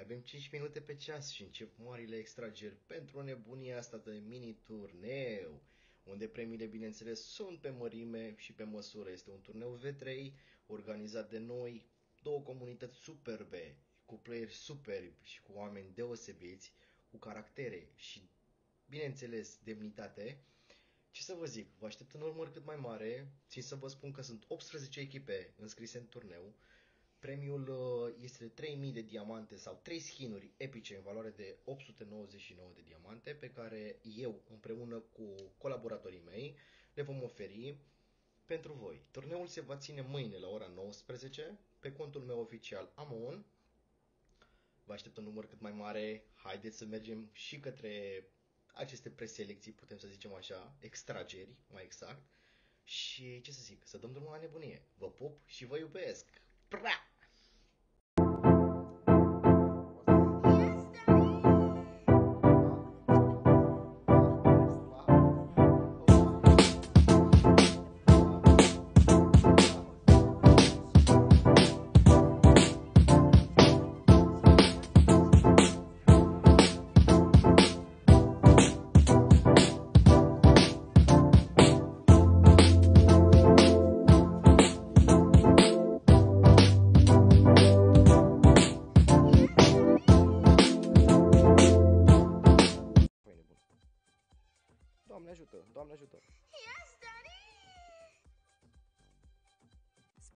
avem 5 minute pe ceas și încep marile extrageri pentru nebunia asta de mini-turneu, unde premiile, bineînțeles, sunt pe mărime și pe măsură. Este un turneu V3 organizat de noi, două comunități superbe, cu playeri superbi și cu oameni deosebiți, cu caractere și, bineînțeles, demnitate. Ce să vă zic, vă aștept un număr cât mai mare. Țin să vă spun că sunt 18 echipe înscrise în turneu. Premiul este de 3000 de diamante sau 3 skinuri epice în valoare de 899 de diamante pe care eu împreună cu colaboratorii mei le vom oferi pentru voi. Turneul se va ține mâine la ora 19 pe contul meu oficial Amon. Vă aștept un număr cât mai mare. Haideți să mergem și către aceste preselecții, putem să zicem așa, extrageri, mai exact. Și ce să zic, să dăm drumul la nebunie. Vă pup și vă iubesc! Pra!